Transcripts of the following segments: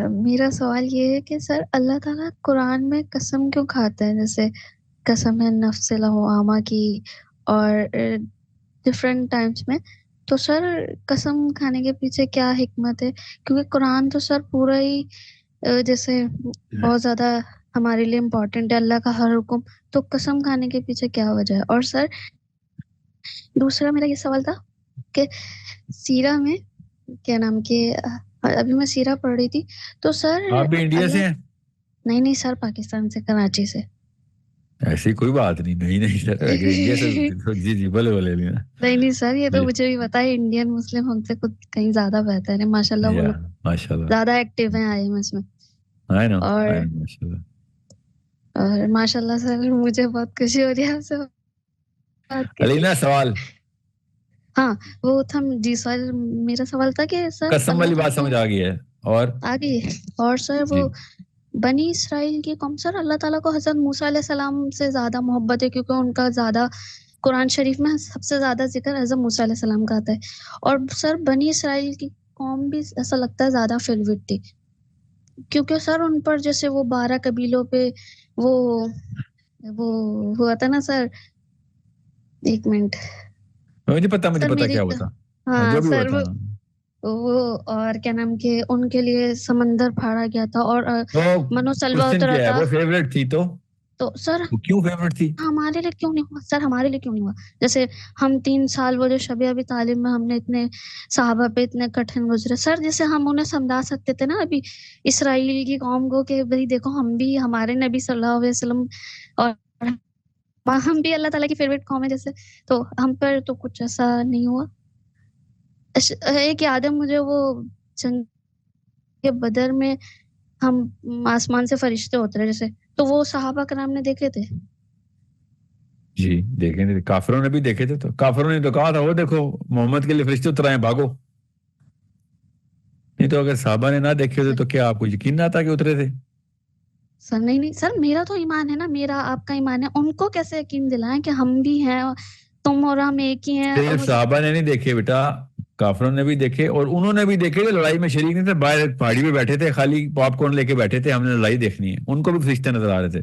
میرا سوال یہ ہے کہ سر اللہ تعالیٰ قرآن میں قسم کیوں کھاتا ہے؟ جیسے قسم ہے نفس لوامہ کی اور ڈفرینٹ ٹائمس میں. تو سر قسم کھانے کے پیچھے کیا حکمت ہے؟ کیونکہ قرآن تو سر پورا ہی جیسے بہت زیادہ ہمارے لیے امپورٹنٹ ہے، اللہ کا ہر حکم. تو قسم کھانے کے پیچھے کیا وجہ ہے؟ اور سر دوسرا میرا یہ سوال تھا کہ سیرہ میں کیا نام کہ ابھی میں سیرہ پڑھ رہی تھی تو سر آپ بھی انڈیا سے ہیں؟ نہیں سر، پاکستان سے، کراچی سے. ایسی کوئی بات نہیں سر، اگر انڈیا سے جی بولے لینا. نہیں سر، یہ تو مجھے بھی پتا ہے، انڈین مسلم ہم سے کچھ کہیں زیادہ بہتر ہے ماشاء اللہ. وہ لوگ ماشاءاللہ زیادہ ایکٹیو ہیں آئی ایم ایس میں. اور ماشاء اللہ سر مجھے بہت خوشی ہو رہی ہے آپ سے بات کر کے. علینا سوال ہاں وہ تھا جی سر، میرا سوال تھا کہ سر قسم والی بات سمجھ آ گئی ہے. اور آگے اور سر وہ بنی اسرائیل کی قوم، سر اللہ تعالیٰ کو حضرت موسیٰ علیہ السلام سے زیادہ محبت ہے کیونکہ ان کا زیادہ قرآن شریف میں سب سے زیادہ ذکر حضرت موسیٰ علیہ السلام کا آتا ہے. اور سر بنی اسرائیل کی قوم بھی ایسا لگتا ہے زیادہ فیوریٹ تھی کیونکہ سر ان پر جیسے وہ 12 قبیلوں پہ وہ ہوا تھا نا سر. ایک منٹ، مجھے پتا کیا ہوا تھا. ہاں سر وہ اور کیا نام کہ ان کے لیے سمندر پھاڑا گیا تھا اور منو سلوا اترا تھا. وہ فیوریٹ تھی تو سر کیوں فیوریٹ تھی؟ ہمارے لیے کیوں نہیں ہوا سر؟ ہمارے لیے کیوں نہیں ہوا؟ جیسے ہم 3 سال وہ جو شب ابی طالب میں ہم نے اتنے صحابہ پہ اتنے کٹھن گزرے سر، جیسے ہم انہیں سمجھا سکتے تھے نا ابھی اسرائیل کی قوم کو کہ بھائی دیکھو ہم بھی، ہمارے نبی صلی اللہ علیہ وسلم اور ہم بھی اللہ تعالیٰ کی فیوریٹ قوم ہے جیسے. تو ہم پر تو کچھ ایسا نہیں ہوا. ایک یاد ہے مجھے وہ جنگ بدر میں ہم آسمان سے فرشتے اترے جیسے، تو وہ صحابہ کرام نے دیکھے تھے. جی دیکھیں تھے، کافروں نے بھی دیکھے تھے. تو کافروں نے تو کہا تھا وہ دیکھو محمد کے لیے فرشتے اتر آئے بھاگو. نہیں تو اگر صحابہ نے نہ دیکھے ہوتے تو کیا آپ کو یقین نہ آتا کہ اترے تھے؟ سر نہیں سر، میرا تو ایمان ہے نا، میرا آپ کا ایمان ہے. ان کو کیسے یقین دلائیں کہ ہم بھی ہیں، تم اور ہم ایک ہی ہیں؟ صرف صحابہ نے نہیں دیکھے بیٹا، کافروں نے بھی دیکھے اور انہوں نے بھی دیکھے. لڑائی میں شریک نہیں تھے، باہر پہاڑی پہ بیٹھے تھے، خالی پاپ کارن لے کے بیٹھے تھے، ہم نے لڑائی دیکھنی ہے. ان کو بھی فرشتے نظر آ رہے تھے.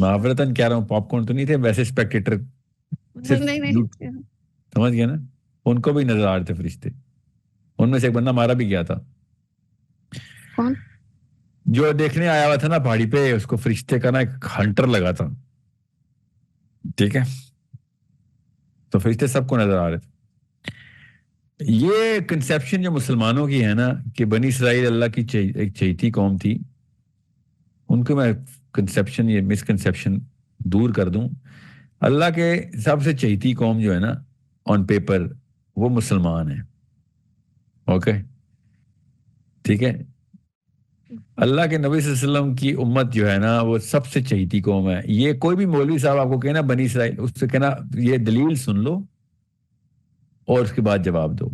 معافرتاً کہہ رہا ہوں، پاپ کارن تو نہیں تھے، ویسے اسپیکٹیٹر سمجھ گیا نا. ان کو بھی نظر آ رہے تھے فرشتے. ان میں سے ایک بندہ مارا بھی گیا تھا. کون؟ جو دیکھنے آیا ہوا تھا نا پہاڑی پہ، اس کو فرشتے کا نا ایک ہنٹر لگا تھا. ٹھیک ہے، تو فرشتے سب کو نظر آ رہے تھے. یہ کنسیپشن جو مسلمانوں کی ہے نا کہ بنی اسرائیل اللہ کی ایک چہیتی قوم تھی، ان کو میں کنسیپشن، یہ مسکنسیپشن دور کر دوں. اللہ کے سب سے چہیتی قوم جو ہے نا آن پیپر وہ مسلمان ہیں. اوکے ٹھیک ہے، اللہ کے نبی صلی اللہ علیہ وسلم کی امت جو ہے نا وہ سب سے چہیتی قوم ہے. یہ کوئی بھی مولوی صاحب آپ کو کہنا بنی اسرائیل، اس سے کہنا یہ دلیل سن لو اور اس کے بعد جواب دو.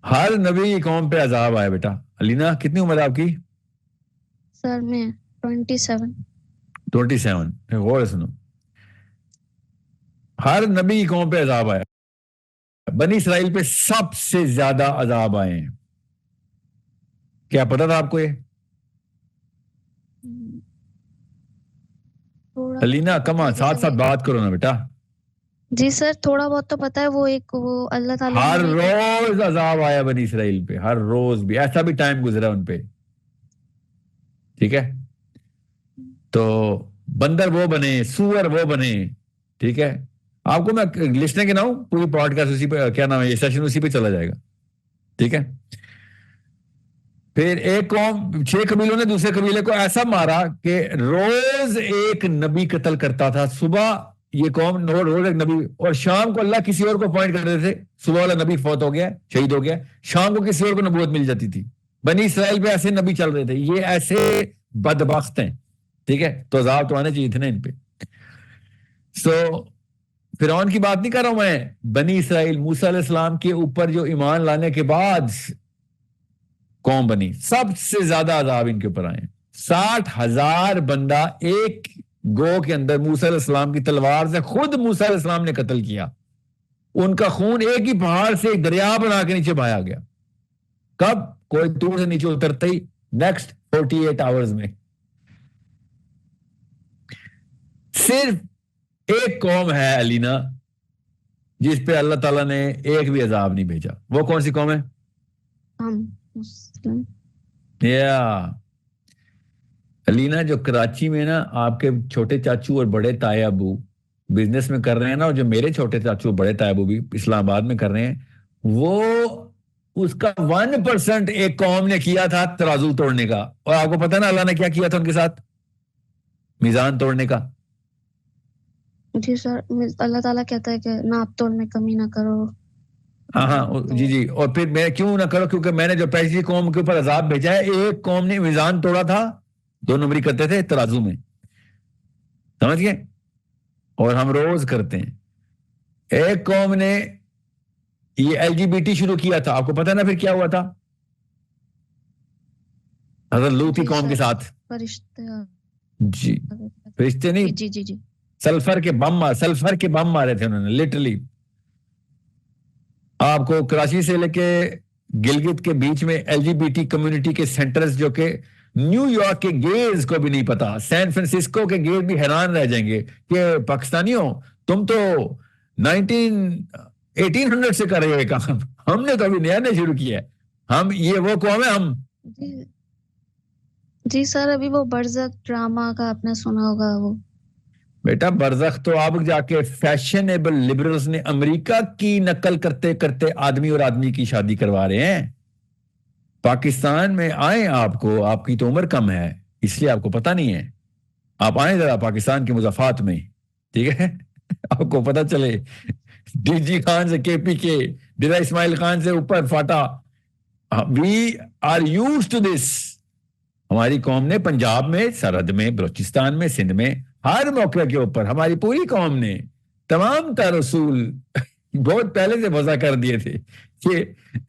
ہر نبی کی قوم پہ عذاب آیا بیٹا. علینا کتنی عمر ہے آپ کی؟ سر میں 27. غور سے سنو، ہر نبی کی قوم پہ عذاب آیا. بنی اسرائیل پہ سب سے زیادہ عذاب آئے ہیں. کیا پتا تھا آپ کو یہ؟ علینا کما ساتھ ساتھ بات کرو نا بیٹا. جی سر تھوڑا بہت تو پتا ہے. وہ ایک وہ اللہ تعالیٰ ہر روز عذاب آیا بنی اسرائیل پہ، ہر روز بھی ایسا بھی ٹائم گزرا ان پہ. ٹھیک ہے، تو بندر وہ بنے، سور وہ بنے. ٹھیک ہے، آپ کو میں لسٹ کے ناؤں پوری پوڈ کاسٹ اسی پہ، کیا نام ہے یہ سیشن اسی پہ چلا جائے گا. ٹھیک ہے، پھر ایک قوم 6 قبیلوں نے دوسرے قبیلے کو ایسا مارا کہ روز ایک نبی قتل کرتا تھا. صبح یہ قوم روز ایک نبی، اور شام کو اللہ کسی اور کو اپوائنٹ کر دیتے تھے. صبح والا نبی فوت ہو گیا، شہید ہو گیا، شام کو کسی اور کو نبوت مل جاتی تھی. بنی اسرائیل پہ ایسے نبی چل رہے تھے. یہ ایسے بدبخت ہیں. ٹھیک ہے، تو عذاب تو آنے چاہیے تھے نا ان پہ. سو فرعون کی بات نہیں کر رہا ہوں میں، بنی اسرائیل موسیٰ علیہ السلام کے اوپر جو ایمان لانے کے بعد قوم بنی، سب سے زیادہ عذاب ان کے اوپر آئے. 60,000 بندہ ایک گو کے اندر موسیٰ علیہ السلام کی تلوار سے خود موسیٰ علیہ السلام نے قتل کیا. ان کا خون ایک ہی پہاڑ سے ایک دریا بنا کے نیچے بہایا گیا. کب؟ کوئی دور سے نیچے اترتے ہی نیکسٹ 48 آورز میں. صرف ایک قوم ہے علینا جس پہ اللہ تعالیٰ نے ایک بھی عذاب نہیں بھیجا. وہ کون سی قوم ہے؟ ہم مسلم. علینا جو کراچی میں نا آپ کے چھوٹے چاچو اور بڑے تائے ابو بزنس میں کر رہے ہیں نا, اور جو میرے چھوٹے چاچو اور بڑے تائے ابو بھی اسلام آباد میں کر رہے ہیں, وہ اس کا 1% ایک قوم نے کیا تھا ترازو توڑنے کا. اور آپ کو پتا نا اللہ نے کیا کیا تھا ان کے ساتھ؟ میزان توڑنے کا. جی سر, اللہ تعالیٰ کہتا ہے کہ ناپ تول میں کمی نہ کرو. ہاں جی. اور پھر میں کیوں نہ کرو؟ کیونکہ میں نے جو پہلی قوم کے اوپر عذاب بھیجا ہے, ایک قوم نے میزان توڑا تھا, 2 نمبری کرتے تھے ترازو میں, سمجھ گئے؟ اور ہم روز کرتے ہیں. ایک قوم نے یہ LGBT شروع کیا تھا, آپ کو پتا نا پھر کیا ہوا تھا حضرت لوط کی قوم کے ساتھ؟ فرشتے نہیں, جی سلفر کے بم مارے تھے انہوں نے لٹرلی. آپ کو کراچی سے لے کے گلگت کے بیچ میں LGBT کمیونٹی کے سینٹرز جو کہ نیو یارک کے گیز کو بھی نہیں پتا, سین فرانسسکو کے گیز بھی حیران رہ جائیں گے کہ پاکستانیوں تم تو 1800 سے کر رہے ہو کام, ہم نے تو ابھی نیا شروع کیا ہے. ہم یہ وہ قوم ہے ہم. جی سر, ابھی وہ برزخ ڈرامہ کا آپ نے سنا ہوگا. وہ بیٹا برزخ تو آپ جا کے فیشنیبل لبرلز نے امریکہ کی نقل کرتے کرتے آدمی اور آدمی کی شادی کروا رہے ہیں. پاکستان میں آئیں, آپ کی تو عمر کم ہے اس لیے آپ کو پتہ نہیں ہے. آپ آئیں ذرا پاکستان کے مضافات میں, ٹھیک ہے, آپ کو پتہ چلے. ڈی جی خان سے کے پی کے, ڈیرا اسماعیل خان سے اوپر FATA. We are used to this. ہماری قوم نے پنجاب میں, سرحد میں, بلوچستان میں, سندھ میں, ہر موقع کے اوپر ہماری پوری قوم نے تمام تر اصول بہت پہلے سے وضع کر دیے تھے کہ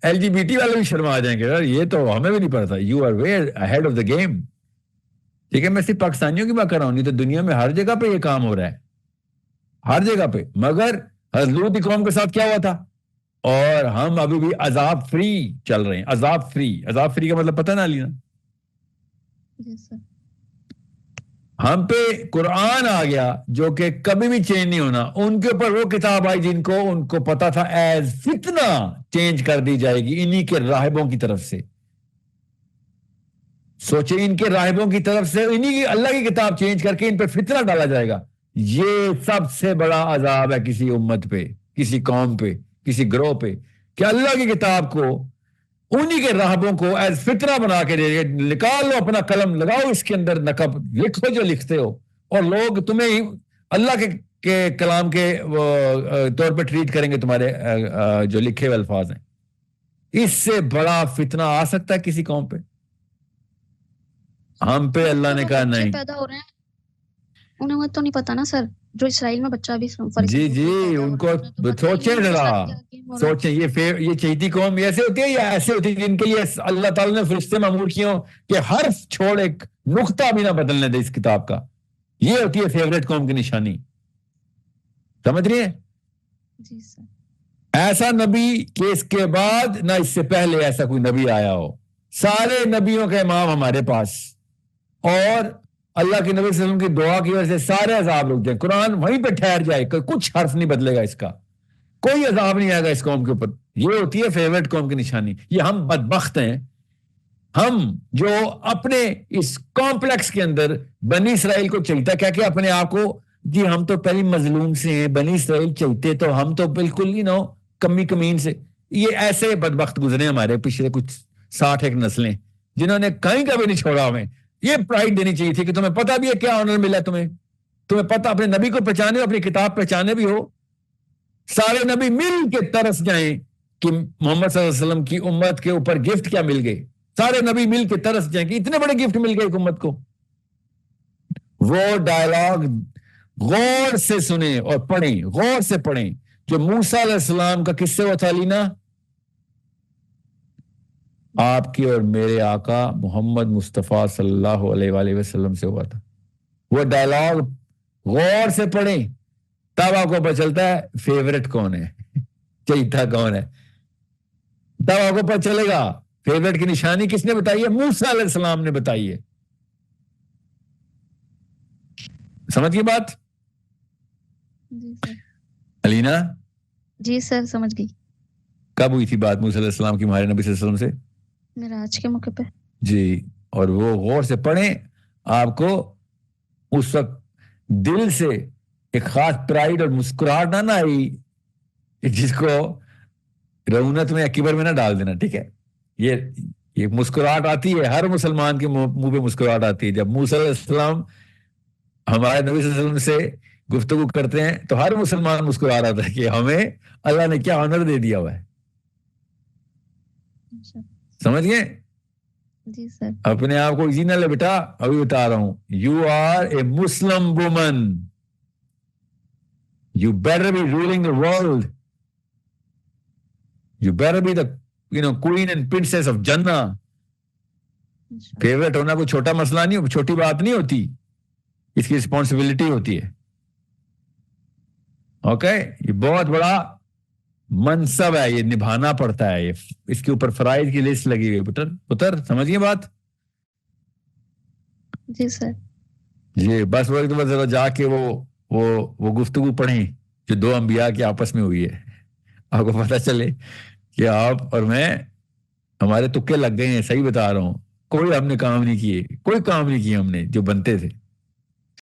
LGBT والے بھی شرما آ جائیں گے, یہ تو ہمیں بھی نہیں پتا. You are way ahead of the game. ٹھیک ہے, میں صرف پاکستانیوں کی بات کر رہا ہوں, نہیں تو دنیا میں ہر جگہ پہ یہ کام ہو رہا ہے, ہر جگہ پہ. مگر لوط کی قوم کے ساتھ کیا ہوا تھا؟ اور ہم ابھی بھی عذاب فری چل رہے ہیں. عذاب فری کا مطلب پتہ نہ لینا. ہم پہ قرآن آ گیا جو کہ کبھی بھی چینج نہیں ہونا. ان کے اوپر وہ کتاب آئی جن کو پتا تھا ایز فتنہ چینج کر دی جائے گی انہی کے راہبوں کی طرف سے. سوچیں, ان کے راہبوں کی طرف سے انہی کی اللہ کی کتاب چینج کر کے ان پہ فتنہ ڈالا جائے گا. یہ سب سے بڑا عذاب ہے کسی امت پہ, کسی قوم پہ, کسی گروہ پہ, کہ اللہ کی کتاب کو انہی کے راہبوں کو ایز فتنہ بنا کے دے. نکال لو اپنا قلم, لگاؤ اس کے اندر نقب, لکھو جو لکھتے ہو, اور لوگ تمہیں اللہ کے کلام کے طور پہ ٹریٹ کریں گے تمہارے جو لکھے ہوئے الفاظ ہیں. اس سے بڑا فتنہ آ سکتا ہے کسی قوم پہ؟ ہم پہ اللہ نے کہا نہیں. پیدا ہو رہے ہیں, انہیں تو نہیں پتا نا سر, جو اسرائیل میں بچہ بھی جی ان کو سوچیں ذرا, سوچیں. یہ چہیتی قوم ایسے ہوتی ہے یا ایسے ہوتی ہے جن کے لیے اللہ تعالیٰ نے فرشتے معمور کیے ہوں کہ حرف چھوڑ ایک نقطہ بھی نہ بدلنے دے اس کتاب کا. یہ ہوتی ہے فیوریٹ قوم کی نشانی. سمجھ رہی ہے؟ جی سر. ایسا نبی کہ اس کے بعد نہ اس سے پہلے ایسا کوئی نبی آیا ہو. سارے نبیوں کے امام ہمارے پاس, اور اللہ کے نبی صلی اللہ علیہ وسلم کی دعا کی وجہ سے سارے عذاب رک جائیں. قرآن وہیں پہ ٹھہر جائے, کچھ حرف نہیں بدلے گا, اس کا کوئی عذاب نہیں آئے گا اس قوم کے اوپر. یہ ہوتی ہے فیوریٹ قوم کی نشانی. یہ ہم بدبخت ہیں, ہم جو اپنے اس کمپلیکس کے اندر بنی اسرائیل کو چلتا کیا کہ اپنے آپ کو, جی ہم تو پہلی مظلوم سے ہیں, بنی اسرائیل چلتے تو ہم تو بالکل ہی نو کمین سے. یہ ایسے بدبخت گزرے ہمارے پچھلے کچھ 60 نسلیں جنہوں نے کہیں کا بھی نہیں چھوڑا. ہمیں یہ پرائڈ دینی چاہیے تھی کہ تمہیں پتا بھی ہے کیا آنر ملا, تمہیں پتا, اپنے نبی کو پہچانے, اپنی کتاب پہچانے بھی ہو. سارے نبی مل کے ترس جائیں کہ محمد صلی اللہ علیہ وسلم کی امت کے اوپر گفٹ کیا مل گئے. سارے نبی مل کے ترس جائیں کہ اتنے بڑے گفٹ مل گئے ایک امت کو. وہ ڈائلاگ غور سے سنیں اور پڑھیں, غور سے پڑھیں, جو موسیٰ علیہ السلام کا کس سے ہوا تھا لینا, آپ کی اور میرے آقا محمد مصطفیٰ صلی اللہ علیہ وآلہ وسلم سے ہوا تھا. وہ ڈائلاگ غور سے پڑھیں, تب آپ کو پتہ چلتا ہے فیوریٹ کون ہے. چہیتا کون ہے. تب آپ کو پتہ چلے گا فیوریٹ کی نشانی کس نے بتائی ہے؟ موسیٰ علیہ السلام نے بتائی ہے. سمجھ گئی بات؟ جی سر. علینا جی سر سمجھ گئی. کب ہوئی تھی بات موسیٰ علیہ السلام کی ہمارے نبی صلی اللہ علیہ وسلم سے؟ معراج کے موقع پہ. جی. اور وہ غور سے پڑھیں, آپ کو اس وقت دل سے ایک خاص پرائیڈ اور مسکراہٹ نہ آئی جس کو رعونت میں یا کبر میں نہ ڈال دینا. ٹھیک ہے, یہ مسکراہٹ آتی ہے, ہر مسلمان کے منہ پہ مسکراہٹ آتی ہے. جب موسیٰ علیہ السلام ہمارے نبی صلی اللہ علیہ وسلم سے گفتگو کرتے ہیں تو ہر مسلمان مسکرا رہا تھا کہ ہمیں اللہ نے کیا آنر دے دیا ہوا ہے. سمجھ گئے؟ جی سر. اپنے آپ کو ایزی نہ لے بیٹا, ابھی بتا رہا ہوں. You are a Muslim woman, you better be ruling the world, you better be the queen and princess of Jannah. Favourite ہونا کوئی چھوٹا مسئلہ نہیں, چھوٹی بات نہیں ہوتی, اس کی رسپانسبلٹی ہوتی ہے. اوکے, یہ بہت بڑا منصب ہے, یہ نبھانا پڑتا ہے, اس کے اوپر فرائض کی لسٹ لگی ہوئی. پتر سمجھیے بات؟ جی سر. جی بس وہ ذرا جا کے وہ گفتگو پڑھیں جو دو انبیاء کے آپس میں ہوئی ہے, آپ کو پتہ چلے کہ آپ اور میں, ہمارے تکے لگ گئے ہیں. صحیح بتا رہا ہوں, کوئی ہم نے کام نہیں کیے, کوئی کام نہیں کیے ہم نے جو بنتے تھے.